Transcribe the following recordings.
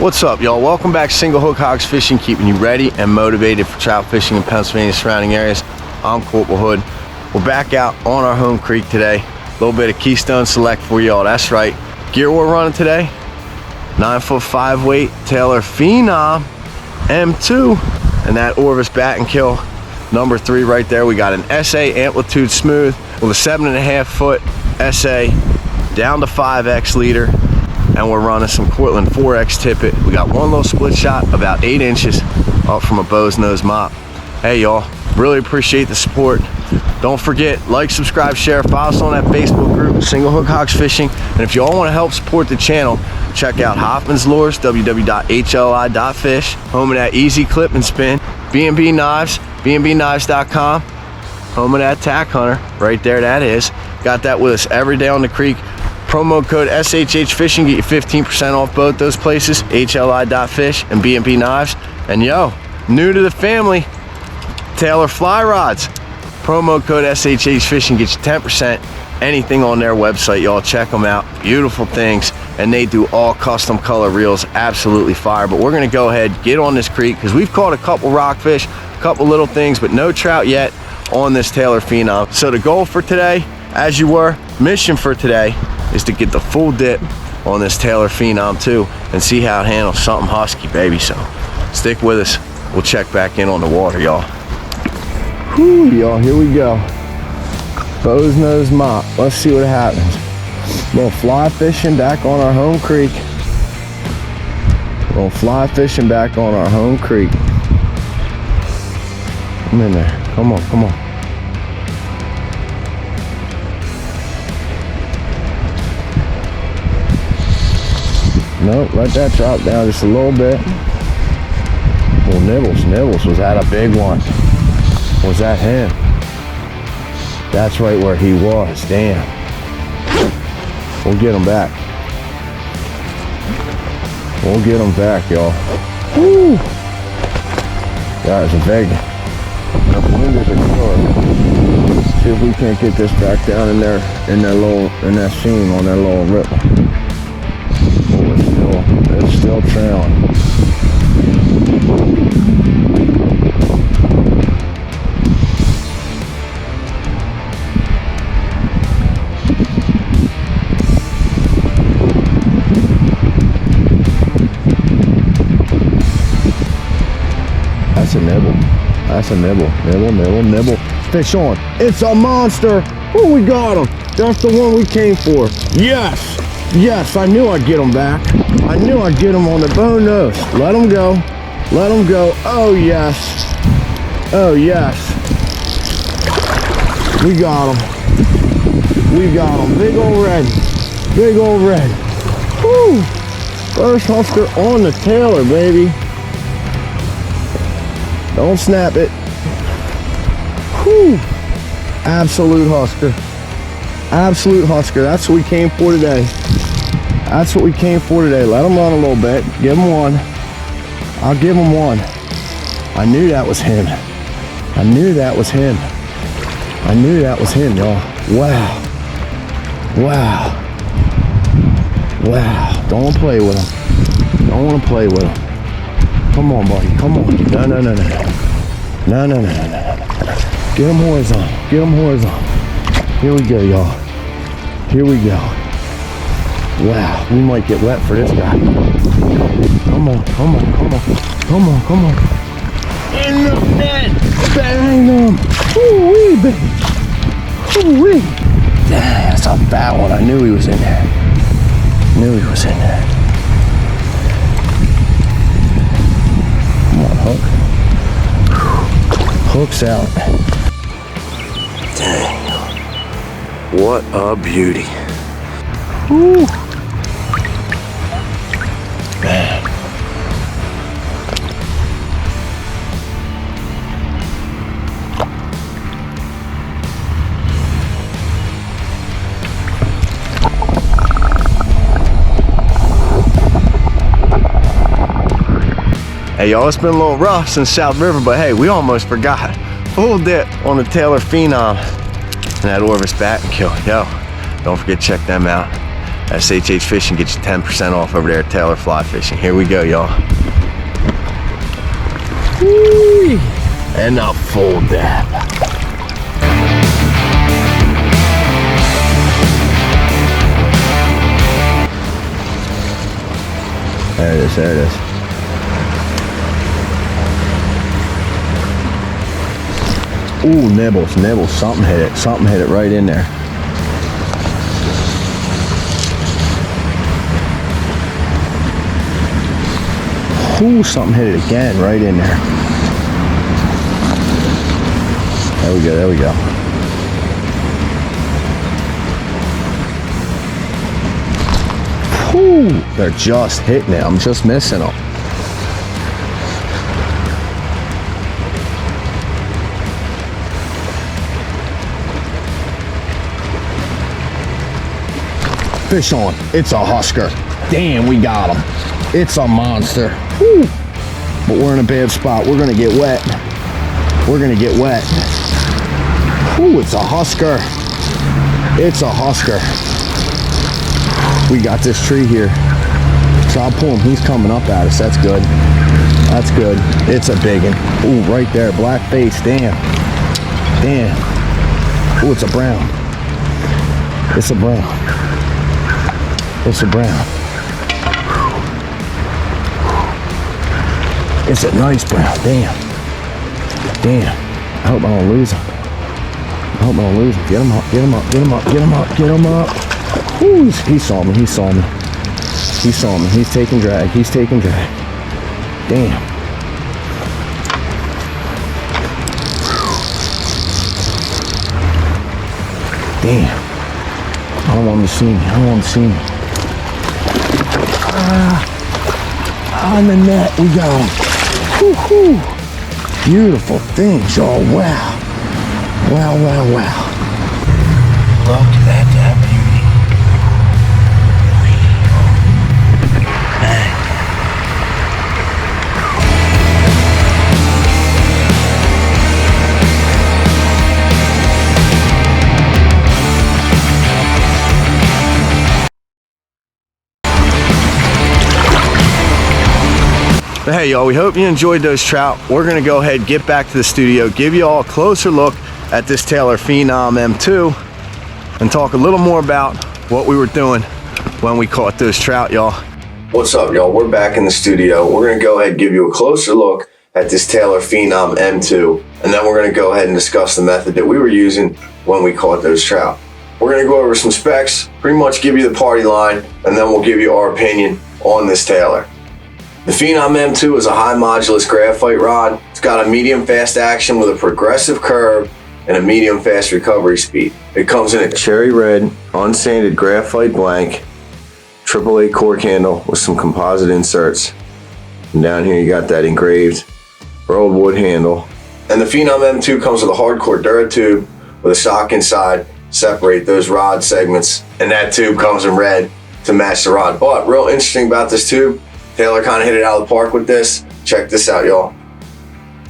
What's up, y'all? Welcome back to Single Hook Hogs Fishing, keeping you ready and motivated for trout fishing in Pennsylvania surrounding areas. I'm Corporal Hood. We're back out on our home creek today. A little bit of Keystone Select for y'all. That's right. Gear we're running today, 9'5" weight Taylor Phenom M2, and that Orvis Battenkill number 3 right there. We got an HLI Amplitude Smooth with a 7.5 foot SA down to 5X leader. And we're running some Cortland 4X tippet. We got one little split shot about 8 inches up from a Beaux nose mop. Hey y'all, really appreciate the support. Don't forget, like, subscribe, share, follow us on that Facebook group, Single Hook Hogs Fishing. And if y'all want to help support the channel, check out Hoffman's Lures, www.hli.fish, home of that easy clip and spin, BnB Knives, BnBKnives.com, home of that Tac Hunter, right there that is. Got that with us every day on the creek. Promo code SHH Fishing, get you 15% off both those places, HLI.fish and BnB Knives. And yo, new to the family, Taylor Fly Rods. Promo code SHH Fishing, get you 10%. Anything on their website, y'all check them out. Beautiful things, and they do all custom color reels, absolutely fire. But we're gonna go ahead, get on this creek, because we've caught a couple rockfish, a couple little things, but no trout yet on this Taylor Phenom. So the goal for today, as you were, mission for today, is to get the full dip on this Taylor Phenom 2 and see how it handles something husky, baby. So stick with us. We'll check back in on the water, y'all. Whew, y'all, here we go. Beaux nose mop. Let's see what happens. A little fly fishing back on our home creek. A little fly fishing back on our home creek. Come in there. Come on, come on. Nope, let that drop down just a little bit. Well, Nibbles, was that a big one? Was that him? That's right where he was, damn. We'll get him back. We'll get him back, y'all. Woo! That was a big one. The windows are closed. See if we can't get this back down in there, in that seam on that little ripple. It's still trailing. That's a nibble. That's a nibble. Nibble. Fish on. It's a monster. Oh, we got him. That's the one we came for. Yes. Yes, I knew I'd get him back. I knew I'd get him on the bone nose. Let him go. Let him go. Oh, yes. Oh, yes. We got him. We got him. Big old red. Big old red. Woo! First Husker on the Taylor, baby. Don't snap it. Whew. Absolute Husker. Absolute Husker. That's what we came for today. That's what we came for today. Let him run a little bit. Give him one. I'll give him one. I knew that was him. I knew that was him. I knew that was him, y'all. Wow. Wow. Wow. Don't want to play with him. Don't want to play with him. Come on, buddy. Come on. No. No. Get him horizontal. Get him horizontal. Here we go, y'all. Here we go. Wow, we might get wet for this guy. Come on. In the net. Bang him. Ooh-wee, baby. Ooh-wee. Dang, that's a fat one. I knew he was in there. Come on, hook. Hook's out. Dang. What a beauty. Woo. Man. Hey y'all, it's been a little rough since South River, but hey, we almost forgot. Full dip on the Taylor Phenom and that Orvis Battenkill. Yo, don't forget to check them out. SHH Fishing, get you 10% off over there at Taylor Fly Fishing. Here we go, y'all. And a full dab. There it is, there it is. Ooh, nibbles, nibbles, something hit it right in there. Ooh, something hit it again, right in there. There we go, there we go. Ooh, they're just hitting it, I'm just missing them. Fish on, it's a husker. Damn, we got him. It's a monster. Woo. But we're in a bad spot. We're gonna get wet. We're gonna get wet. Ooh, it's a husker. It's a husker. We got this tree here. So I'll pull him. He's coming up at us. That's good. That's good. It's a big one. Ooh, right there. Black face. Damn. Damn. Ooh, it's a brown. It's a brown. It's a brown. It's a nice brown. Damn. Damn. I hope I don't lose him. I hope I don't lose him. Get him up. Get him up. Get him up. Get him up. Get him up. Ooh, he saw me. He saw me. He saw me. He's taking drag. He's taking drag. Damn. Damn. I don't want him to see me. I don't want him to see me. On the net, we got him. Woo-hoo. Beautiful things, y'all. Wow. Wow, wow, wow. Look at that beauty. Man. But hey, y'all, we hope you enjoyed those trout. We're gonna go ahead, get back to the studio, give you all a closer look at this Taylor Phenom M2 and talk a little more about what we were doing when we caught those trout, y'all. What's up, y'all? We're back in the studio. We're gonna go ahead and give you a closer look at this Taylor Phenom M2, and then we're gonna go ahead and discuss the method that we were using when we caught those trout. We're gonna go over some specs, pretty much give you the party line, and then we'll give you our opinion on this Taylor. The Phenom M2 is a high modulus graphite rod. It's got a medium fast action with a progressive curve and a medium fast recovery speed. It comes in a cherry red, unsanded graphite blank, AAA cork handle with some composite inserts. And down here you got that engraved rolled wood handle. And the Phenom M2 comes with a hardcore Dura tube with a sock inside, separate those rod segments. And that tube comes in red to match the rod. But real interesting about this tube, Taylor kind of hit it out of the park with this. Check this out, y'all.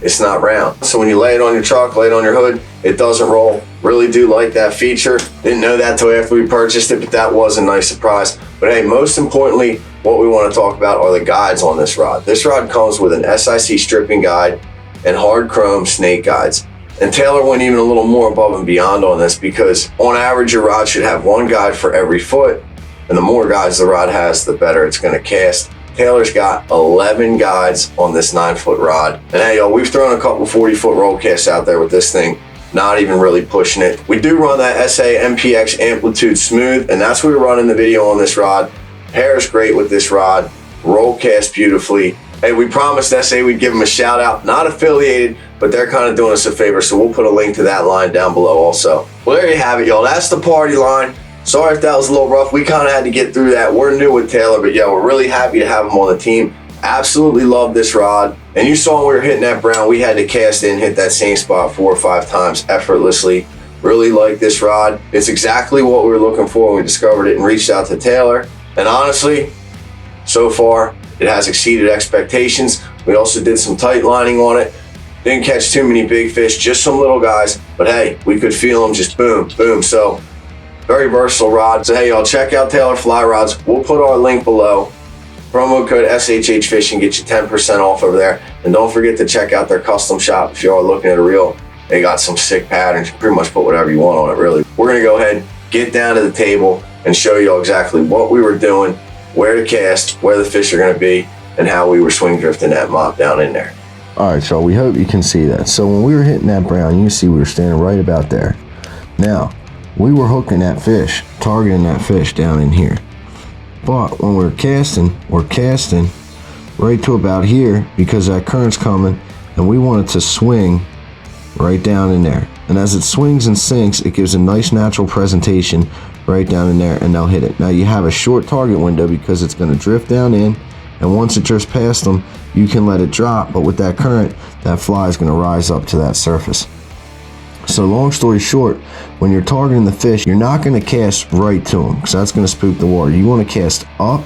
It's not round. So when you lay it on your truck, lay it on your hood, it doesn't roll. Really do like that feature. Didn't know that till after we purchased it, but that was a nice surprise. But hey, most importantly, what we want to talk about are the guides on this rod. This rod comes with an SIC stripping guide and hard chrome snake guides. And Taylor went even a little more above and beyond on this because on average, your rod should have one guide for every foot. And the more guides the rod has, the better it's going to cast. Taylor's got 11 guides on this 9-foot rod. And hey, y'all, we've thrown a couple 40-foot roll casts out there with this thing, not even really pushing it. We do run that MPX Amplitude Smooth, and that's what we're running the video on this rod. Pairs great with this rod, roll cast beautifully. Hey, we promised SA we'd give them a shout out, not affiliated, but they're kind of doing us a favor, so we'll put a link to that line down below also. Well, there you have it, y'all. That's the party line. Sorry if that was a little rough. We kind of had to get through that. We're new with Taylor, but yeah, we're really happy to have him on the team. Absolutely love this rod. And you saw when we were hitting that brown, we had to cast in, hit that same spot 4 or 5 times effortlessly. Really like this rod. It's exactly what we were looking for when we discovered it and reached out to Taylor. And honestly, so far, it has exceeded expectations. We also did some tight lining on it. Didn't catch too many big fish, just some little guys. But hey, we could feel them just boom, boom. So Very versatile rod. So hey y'all, check out Taylor Fly Rods. We'll put our link below. Promo code SHH Fishing get you 10% off over there. And don't forget to check out their custom shop if you are looking at a reel. They got some sick patterns. You can pretty much put whatever you want on it, really. We're gonna go ahead, get down to the table, and show you all exactly what we were doing, where to cast, where the fish are gonna be, and how we were swing drifting that mop down in there. All right, y'all, we hope you can see that. So when we were hitting that brown, you can see we were standing right about there. Now, we were hooking that fish, targeting that fish down in here. But when we're casting right to about here because that current's coming, and we want it to swing right down in there. And as it swings and sinks, it gives a nice natural presentation right down in there, and they'll hit it. Now you have a short target window because it's going to drift down in, and once it drifts past them, you can let it drop, but with that current, that fly is going to rise up to that surface. So long story short, when you're targeting the fish, you're not going to cast right to them because that's going to spook the water. You want to cast up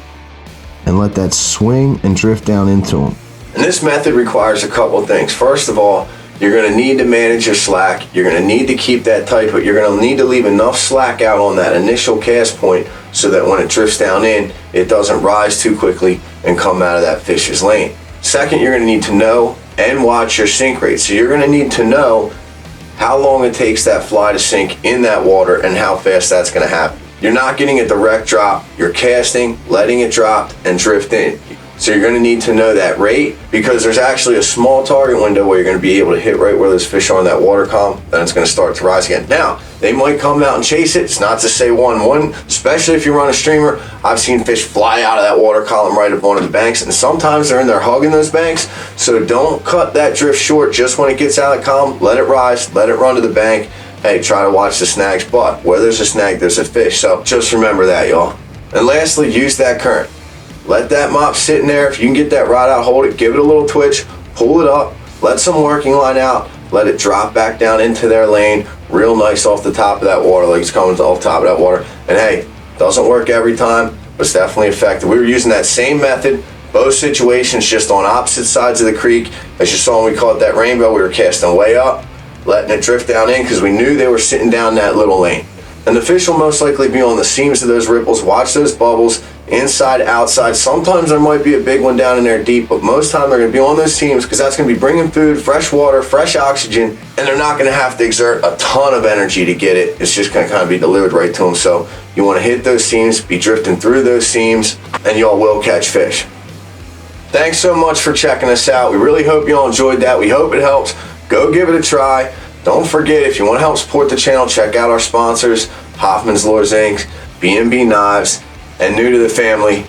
and let that swing and drift down into them. And this method requires a couple of things. First of all, you're going to need to manage your slack. You're going to need to keep that tight, but you're going to need to leave enough slack out on that initial cast point so that when it drifts down in, it doesn't rise too quickly and come out of that fish's lane. Second, you're going to need to know and watch your sink rate. So you're going to need to know how long it takes that fly to sink in that water and how fast that's going to happen. You're not getting a direct drop. You're casting, letting it drop, and drift in. So you're going to need to know that rate because there's actually a small target window where you're going to be able to hit right where those fish are in that water column. Then it's going to start to rise again. Now, they might come out and chase it. It's not to say 1-1, especially if you run a streamer. I've seen fish fly out of that water column right up onto the banks, and sometimes they're in there hugging those banks. So don't cut that drift short just when it gets out of the column. Let it rise, let it run to the bank. Hey, try to watch the snags, but where there's a snag, there's a fish. So just remember that, y'all. And lastly, use that current. Let that mop sit in there. If you can get that rod out, hold it, give it a little twitch, pull it up, let some working line out, let it drop back down into their lane, real nice off the top of that water, like it's coming off the top of that water. And hey, doesn't work every time, but it's definitely effective. We were using that same method, both situations, just on opposite sides of the creek. As you saw when we caught that rainbow, we were casting way up, letting it drift down in because we knew they were sitting down that little lane. And the fish will most likely be on the seams of those ripples. Watch those bubbles, inside, outside. Sometimes there might be a big one down in there deep, but most time they're going to be on those seams because that's going to be bringing food, fresh water, fresh oxygen, and they're not going to have to exert a ton of energy to get it. It's just going to kind of be delivered right to them. So you want to hit those seams, be drifting through those seams, and y'all will catch fish. Thanks so much for checking us out. We really hope y'all enjoyed that. We hope it helps. Go give it a try. Don't forget, if you want to help support the channel, check out our sponsors, Hoffman's Lures Inc., BnB Knives, and new to the family,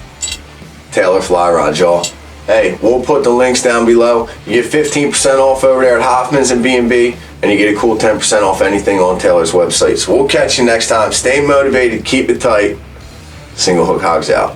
Taylor Fly Rods, y'all. Hey, we'll put the links down below. You get 15% off over there at Hoffman's and BnB, and you get a cool 10% off anything on Taylor's website. So we'll catch you next time. Stay motivated, keep it tight. Single Hook Hogs out.